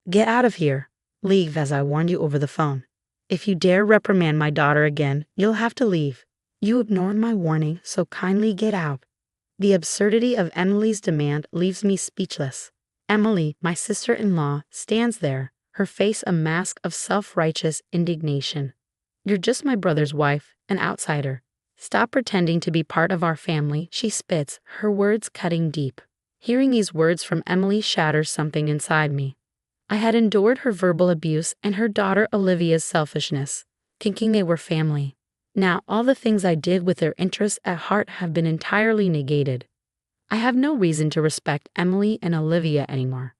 Get out of here. Leave as I warned you over the phone. If you dare reprimand my daughter again, you'll have to leave. You ignored my warning, so kindly get out. The absurdity of Emily's demand leaves me speechless. Emily, my sister-in-law, stands there, her face a mask of self-righteous indignation. You're just my brother's wife, an outsider. Stop pretending to be part of our family, she spits, her words cutting deep. Hearing these words from Emily shatters something inside me. I had endured her verbal abuse and her daughter Olivia's selfishness, thinking they were family. Now all the things I did with their interests at heart have been entirely negated. I have no reason to respect Emily and Olivia anymore.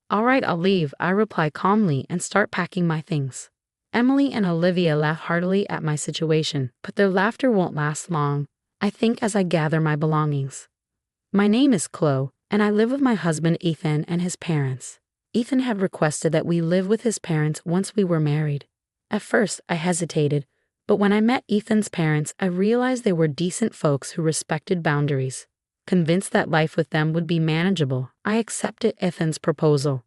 All right, I'll leave, I reply calmly and start packing my things. Emily and Olivia laugh heartily at my situation, but their laughter won't last long, I think, as I gather my belongings. My name is Chloe, and I live with my husband Ethan and his parents. Ethan had requested that we live with his parents once we were married. At first, I hesitated, but when I met Ethan's parents, I realized they were decent folks who respected boundaries. Convinced that life with them would be manageable, I accepted Ethan's proposal.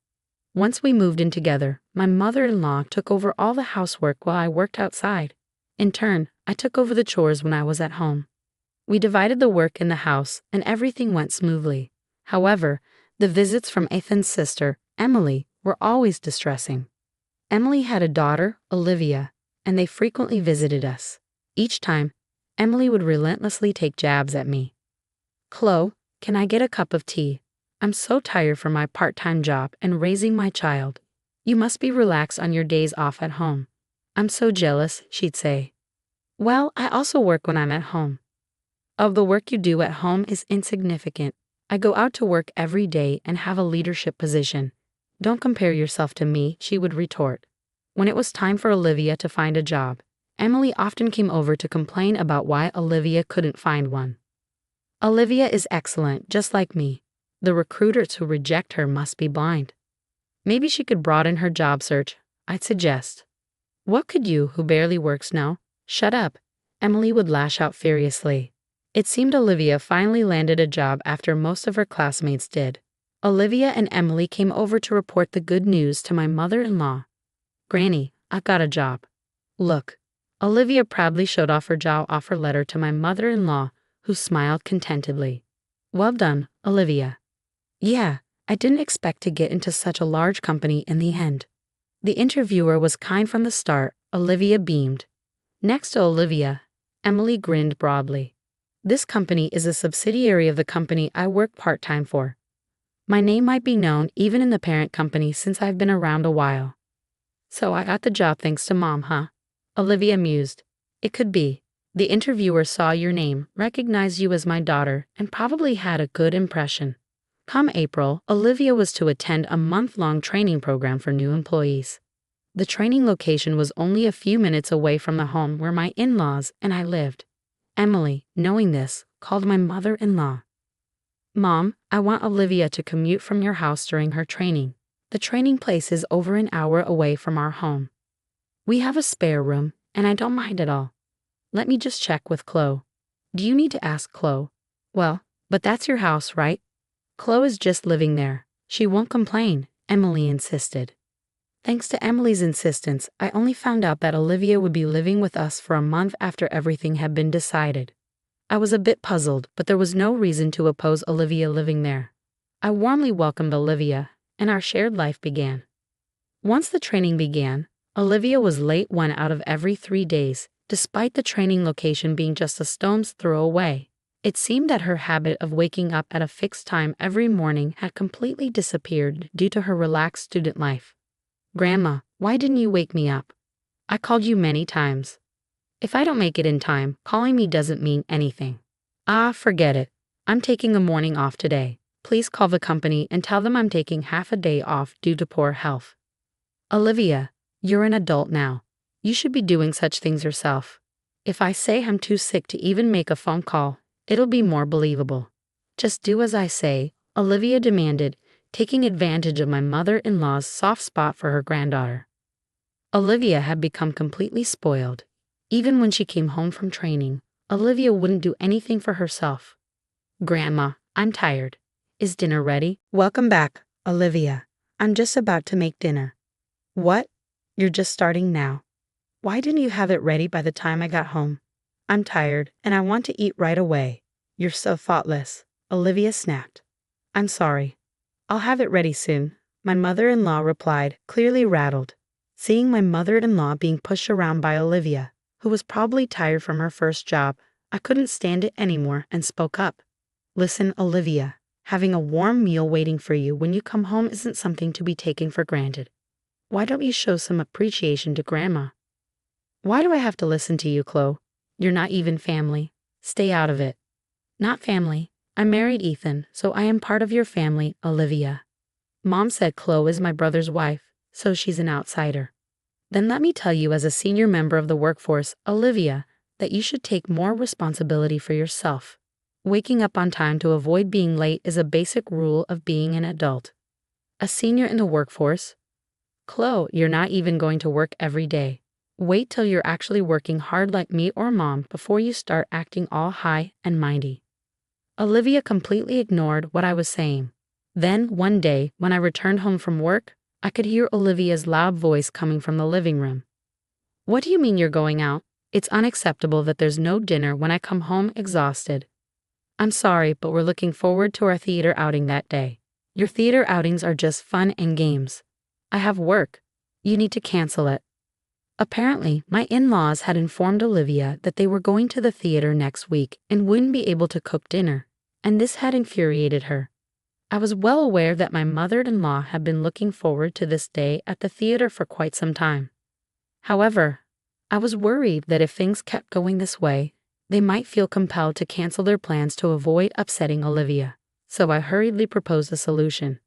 Once we moved in together, my mother-in-law took over all the housework while I worked outside. In turn, I took over the chores when I was at home. We divided the work in the house, and everything went smoothly. However, the visits from Ethan's sister, Emily, were always distressing. Emily had a daughter, Olivia, and they frequently visited us. Each time, Emily would relentlessly take jabs at me. Chloe, can I get a cup of tea? I'm so tired from my part-time job and raising my child. You must be relaxed on your days off at home. I'm so jealous, she'd say. Well, I also work when I'm at home. Of the work you do at home is insignificant. I go out to work every day and have a leadership position. Don't compare yourself to me, she would retort. When it was time for Olivia to find a job, Emily often came over to complain about why Olivia couldn't find one. Olivia is excellent, just like me. The recruiters who reject her must be blind. Maybe she could broaden her job search, I'd suggest. What could you, who barely works, know? Shut up, Emily would lash out furiously. It seemed Olivia finally landed a job after most of her classmates did. Olivia and Emily came over to report the good news to my mother-in-law. Granny, I've got a job. Look. Olivia proudly showed off her job offer letter to my mother-in-law, who smiled contentedly. Well done, Olivia. Yeah, I didn't expect to get into such a large company in the end. The interviewer was kind from the start, Olivia beamed. Next to Olivia, Emily grinned broadly. This company is a subsidiary of the company I work part-time for. My name might be known even in the parent company since I've been around a while. So I got the job thanks to Mom, huh? Olivia mused. It could be. The interviewer saw your name, recognized you as my daughter, and probably had a good impression. Come April, Olivia was to attend a month-long training program for new employees. The training location was only a few minutes away from the home where my in-laws and I lived. Emily, knowing this, called my mother-in-law. Mom, I want Olivia to commute from your house during her training. The training place is over an hour away from our home. We have a spare room, and I don't mind at all. Let me just check with Chloe. Do you need to ask Chloe? Well, but that's your house, right? Chloe is just living there. She won't complain, Emily insisted. Thanks to Emily's insistence, I only found out that Olivia would be living with us for a month after everything had been decided. I was a bit puzzled, but there was no reason to oppose Olivia living there. I warmly welcomed Olivia, and our shared life began. Once the training began, Olivia was late 1 out of every 3 days, despite the training location being just a stone's throw away. It seemed that her habit of waking up at a fixed time every morning had completely disappeared due to her relaxed student life. Grandma, why didn't you wake me up? I called you many times. If I don't make it in time, calling me doesn't mean anything. Ah, forget it. I'm taking a morning off today. Please call the company and tell them I'm taking half a day off due to poor health. Olivia, you're an adult now. You should be doing such things yourself. If I say I'm too sick to even make a phone call, it'll be more believable. Just do as I say, Olivia demanded, taking advantage of my mother-in-law's soft spot for her granddaughter. Olivia had become completely spoiled. Even when she came home from training, Olivia wouldn't do anything for herself. Grandma, I'm tired. Is dinner ready? Welcome back, Olivia. I'm just about to make dinner. What? You're just starting now. Why didn't you have it ready by the time I got home? I'm tired, and I want to eat right away. You're so thoughtless, Olivia snapped. I'm sorry. I'll have it ready soon, my mother-in-law replied, clearly rattled. Seeing my mother-in-law being pushed around by Olivia, who was probably tired from her first job, I couldn't stand it anymore and spoke up. Listen, Olivia, having a warm meal waiting for you when you come home isn't something to be taken for granted. Why don't you show some appreciation to Grandma? Why do I have to listen to you, Chloe? You're not even family. Stay out of it. Not family. I married Ethan, so I am part of your family, Olivia. Mom said Chloe is my brother's wife, so she's an outsider. Then let me tell you as a senior member of the workforce, Olivia, that you should take more responsibility for yourself. Waking up on time to avoid being late is a basic rule of being an adult. A senior in the workforce? Chloe, you're not even going to work every day. Wait till you're actually working hard like me or Mom before you start acting all high and mighty. Olivia completely ignored what I was saying. Then, one day, when I returned home from work, I could hear Olivia's loud voice coming from the living room. What do you mean you're going out? It's unacceptable that there's no dinner when I come home exhausted. I'm sorry, but we're looking forward to our theater outing that day. Your theater outings are just fun and games. I have work. You need to cancel it. Apparently, my in-laws had informed Olivia that they were going to the theater next week and wouldn't be able to cook dinner, and this had infuriated her. I was well aware that my mother-in-law had been looking forward to this day at the theater for quite some time. However, I was worried that if things kept going this way, they might feel compelled to cancel their plans to avoid upsetting Olivia, so I hurriedly proposed a solution.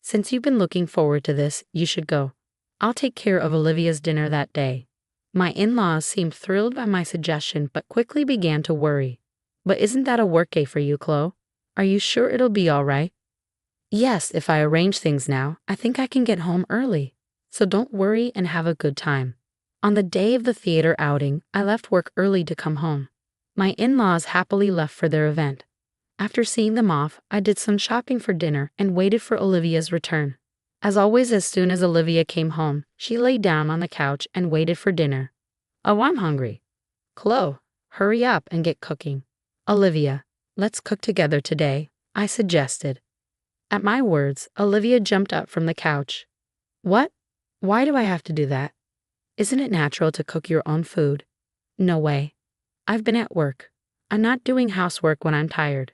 Since you've been looking forward to this, you should go. I'll take care of Olivia's dinner that day. My in-laws seemed thrilled by my suggestion but quickly began to worry. But isn't that a workday for you, Chloe? Are you sure it'll be all right? Yes, if I arrange things now, I think I can get home early. So don't worry and have a good time. On the day of the theater outing, I left work early to come home. My in-laws happily left for their event. After seeing them off, I did some shopping for dinner and waited for Olivia's return. As always, as soon as Olivia came home, she lay down on the couch and waited for dinner. Oh, I'm hungry. Chloe, hurry up and get cooking. Olivia, let's cook together today, I suggested. At my words, Olivia jumped up from the couch. What? Why do I have to do that? Isn't it natural to cook your own food? No way. I've been at work. I'm not doing housework when I'm tired.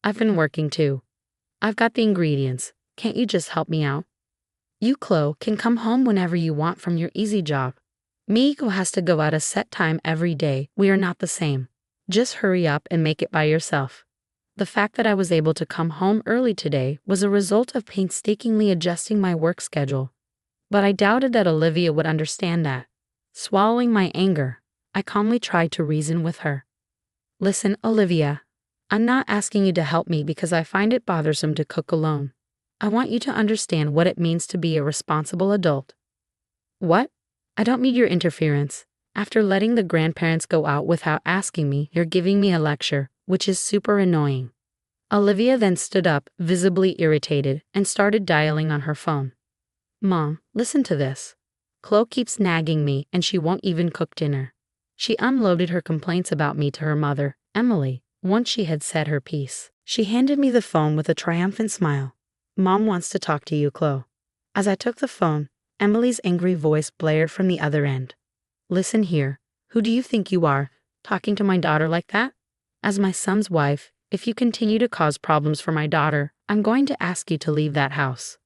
I've been working too. I've got the ingredients. Can't you just help me out? You, Chloe, can come home whenever you want from your easy job. Me, who has to go at a set time every day, we are not the same. Just hurry up and make it by yourself. The fact that I was able to come home early today was a result of painstakingly adjusting my work schedule. But I doubted that Olivia would understand that. Swallowing my anger, I calmly tried to reason with her. Listen, Olivia, I'm not asking you to help me because I find it bothersome to cook alone. I want you to understand what it means to be a responsible adult. What? I don't need your interference. After letting the grandparents go out without asking me, you're giving me a lecture, which is super annoying. Olivia then stood up, visibly irritated, and started dialing on her phone. Mom, listen to this. Chloe keeps nagging me and she won't even cook dinner. She unloaded her complaints about me to her mother, Emily, once she had said her piece. She handed me the phone with a triumphant smile. Mom wants to talk to you, Chloe. As I took the phone, Emily's angry voice blared from the other end. Listen here, who do you think you are, talking to my daughter like that? As my son's wife, if you continue to cause problems for my daughter, I'm going to ask you to leave that house.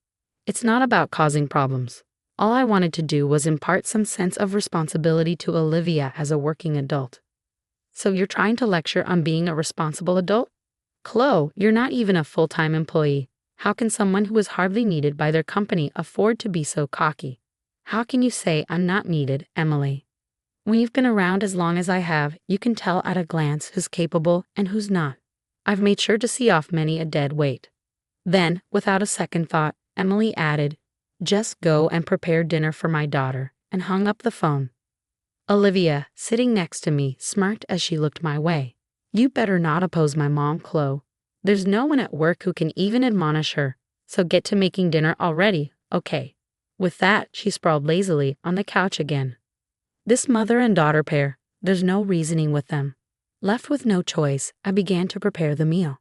It's not about causing problems. All I wanted to do was impart some sense of responsibility to Olivia as a working adult. So you're trying to lecture on being a responsible adult? Chloe, you're not even a full-time employee. How can someone who is hardly needed by their company afford to be so cocky? How can you say I'm not needed, Emily? When you've been around as long as I have, you can tell at a glance who's capable and who's not. I've made sure to see off many a dead weight. Then, without a second thought, Emily added, just go and prepare dinner for my daughter, and hung up the phone. Olivia, sitting next to me, smirked as she looked my way. You better not oppose my mom, Chloe. There's no one at work who can even admonish her, So get to making dinner already, okay. With that, she sprawled lazily on the couch again. This mother and daughter pair, there's no reasoning with them. Left with no choice, I began to prepare the meal.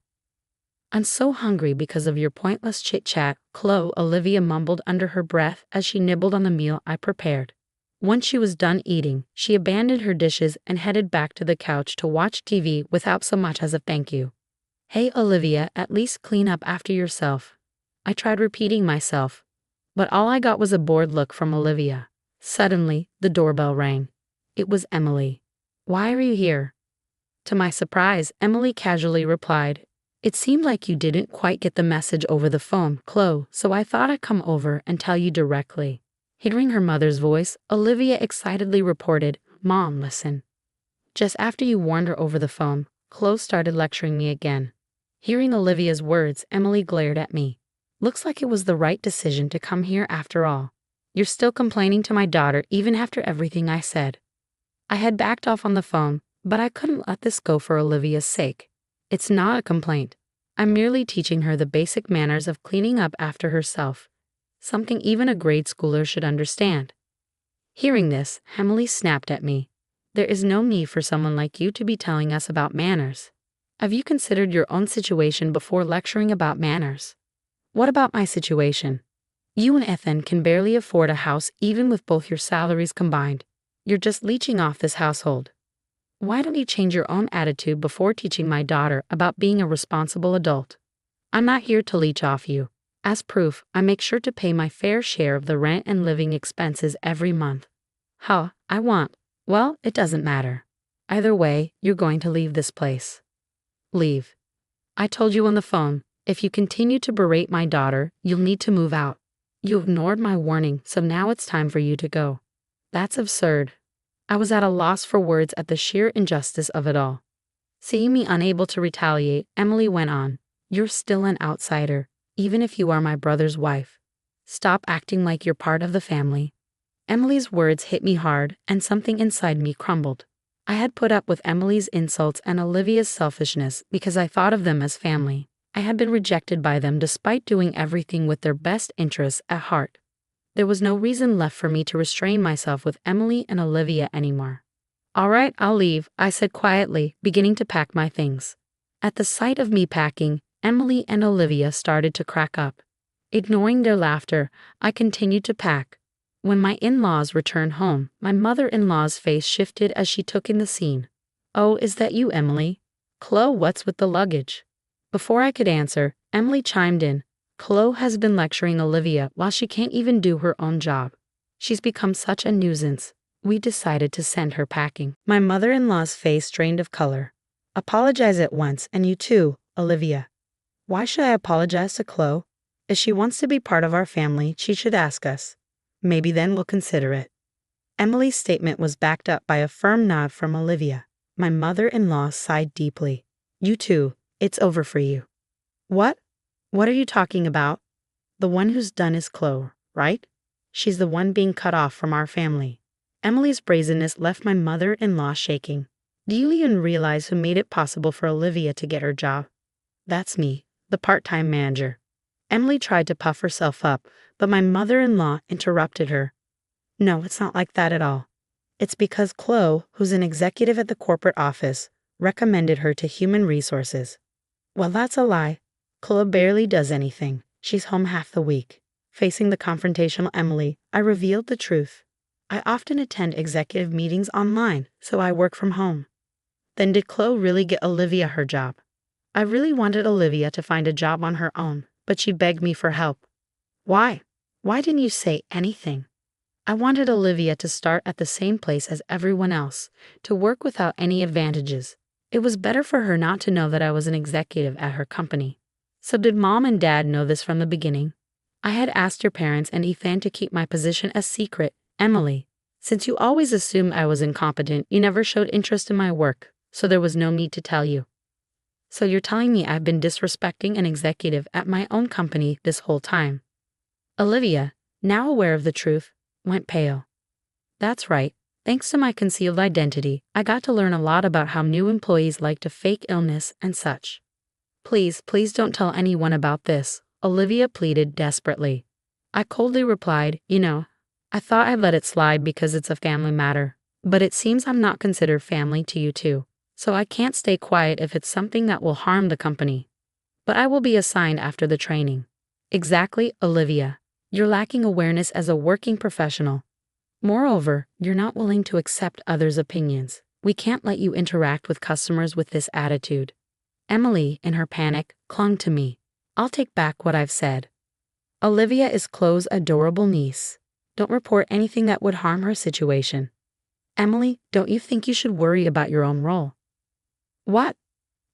I'm so hungry because of your pointless chit-chat, Chloe, Olivia mumbled under her breath as she nibbled on the meal I prepared. Once she was done eating, she abandoned her dishes and headed back to the couch to watch TV without so much as a thank you. Hey Olivia, at least clean up after yourself. I tried repeating myself, but all I got was a bored look from Olivia. Suddenly, the doorbell rang. It was Emily. Why are you here? To my surprise, Emily casually replied, it seemed like you didn't quite get the message over the phone, Chloe, so I thought I'd come over and tell you directly. Hearing her mother's voice, Olivia excitedly reported, Mom, listen. Just after you warned her over the phone, Chloe started lecturing me again. Hearing Olivia's words, Emily glared at me. Looks like it was the right decision to come here after all. You're still complaining to my daughter even after everything I said. I had backed off on the phone, but I couldn't let this go for Olivia's sake. It's not a complaint. I'm merely teaching her the basic manners of cleaning up after herself, something even a grade schooler should understand. Hearing this, Emily snapped at me. There is no need for someone like you to be telling us about manners. Have you considered your own situation before lecturing about manners? What about my situation? You and Ethan can barely afford a house even with both your salaries combined. You're just leeching off this household. Why don't you change your own attitude before teaching my daughter about being a responsible adult? I'm not here to leech off you. As proof, I make sure to pay my fair share of the rent and living expenses every month. Well, it doesn't matter. Either way, you're going to leave this place. Leave. I told you on the phone, if you continue to berate my daughter, you'll need to move out. You ignored my warning, so now it's time for you to go. That's absurd. I was at a loss for words at the sheer injustice of it all. Seeing me unable to retaliate, Emily went on, you're still an outsider, even if you are my brother's wife. Stop acting like you're part of the family. Emily's words hit me hard, and something inside me crumbled. I had put up with Emily's insults and Olivia's selfishness because I thought of them as family. I had been rejected by them despite doing everything with their best interests at heart. There was no reason left for me to restrain myself with Emily and Olivia anymore. All right, I'll leave, I said quietly, beginning to pack my things. At the sight of me packing, Emily and Olivia started to crack up. Ignoring their laughter, I continued to pack. When my in-laws returned home, my mother-in-law's face shifted as she took in the scene. Oh, is that you, Emily? Chloe, what's with the luggage? Before I could answer, Emily chimed in. Chloe has been lecturing Olivia while she can't even do her own job. She's become such a nuisance. We decided to send her packing. My mother-in-law's face drained of color. Apologize at once, and you too, Olivia. Why should I apologize to Chloe? If she wants to be part of our family, she should ask us. Maybe then we'll consider it. Emily's statement was backed up by a firm nod from Olivia. My mother-in-law sighed deeply. You too, it's over for you. What? What are you talking about? The one who's done is Chloe, right? She's the one being cut off from our family. Emily's brazenness left my mother-in-law shaking. Do you even realize who made it possible for Olivia to get her job? That's me, the part-time manager. Emily tried to puff herself up, but my mother-in-law interrupted her. No, it's not like that at all. It's because Chloe, who's an executive at the corporate office, recommended her to human resources. Well, that's a lie. Chloe barely does anything. She's home half the week. Facing the confrontational Emily, I revealed the truth. I often attend executive meetings online, so I work from home. Then did Chloe really get Olivia her job? I really wanted Olivia to find a job on her own, but she begged me for help. Why? Why didn't you say anything? I wanted Olivia to start at the same place as everyone else, to work without any advantages. It was better for her not to know that I was an executive at her company. So did Mom and Dad know this from the beginning? I had asked your parents and Ethan to keep my position a secret. Emily, since you always assumed I was incompetent, you never showed interest in my work, so there was no need to tell you. So you're telling me I've been disrespecting an executive at my own company this whole time? Olivia, now aware of the truth, went pale. That's right. Thanks to my concealed identity, I got to learn a lot about how new employees like to fake illness and such. Please don't tell anyone about this, Olivia pleaded desperately. I coldly replied, I thought I'd let it slide because it's a family matter, but it seems I'm not considered family to you too, so I can't stay quiet if it's something that will harm the company. But I will be assigned after the training. Exactly, Olivia. You're lacking awareness as a working professional. Moreover, you're not willing to accept others' opinions. We can't let you interact with customers with this attitude. Emily, in her panic, clung to me. I'll take back what I've said. Olivia is Chloe's adorable niece. Don't report anything that would harm her situation. Emily, don't you think you should worry about your own role? What?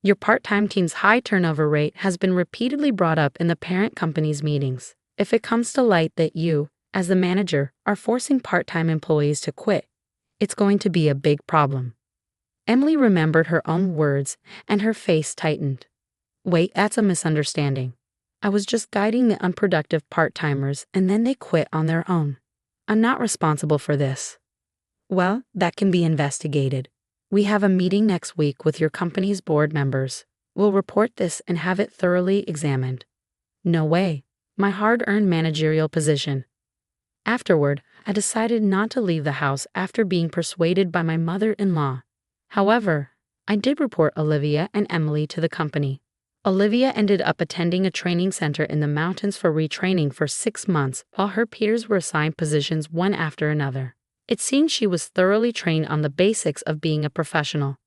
Your part-time team's high turnover rate has been repeatedly brought up in the parent company's meetings. If it comes to light that you, as the manager, are forcing part-time employees to quit, it's going to be a big problem. Emily remembered her own words, and her face tightened. Wait, that's a misunderstanding. I was just guiding the unproductive part-timers, and then they quit on their own. I'm not responsible for this. Well, that can be investigated. We have a meeting next week with your company's board members. We'll report this and have it thoroughly examined. No way. My hard-earned managerial position. Afterward, I decided not to leave the house after being persuaded by my mother-in-law. However, I did report Olivia and Emily to the company. Olivia ended up attending a training center in the mountains for retraining for 6 months, while her peers were assigned positions one after another. It seemed she was thoroughly trained on the basics of being a professional.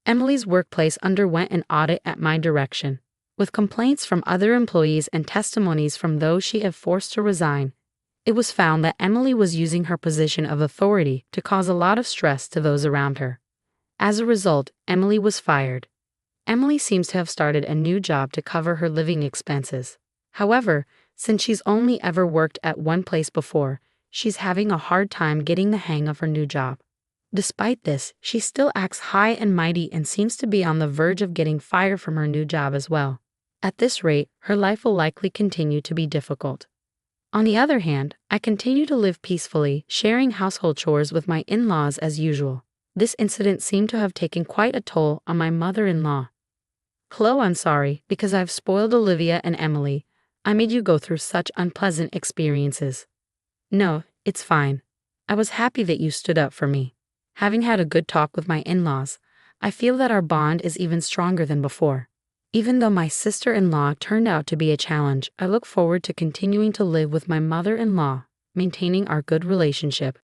Emily's workplace underwent an audit at my direction. With complaints from other employees and testimonies from those she had forced to resign, it was found that Emily was using her position of authority to cause a lot of stress to those around her. As a result, Emily was fired. Emily seems to have started a new job to cover her living expenses. However, since she's only ever worked at one place before, she's having a hard time getting the hang of her new job. Despite this, she still acts high and mighty and seems to be on the verge of getting fired from her new job as well. At this rate, her life will likely continue to be difficult. On the other hand, I continue to live peacefully, sharing household chores with my in-laws as usual. This incident seemed to have taken quite a toll on my mother-in-law. Chloe, I'm sorry, because I've spoiled Olivia and Emily. I made you go through such unpleasant experiences. No, it's fine. I was happy that you stood up for me. Having had a good talk with my in-laws, I feel that our bond is even stronger than before. Even though my sister-in-law turned out to be a challenge, I look forward to continuing to live with my mother-in-law, maintaining our good relationship.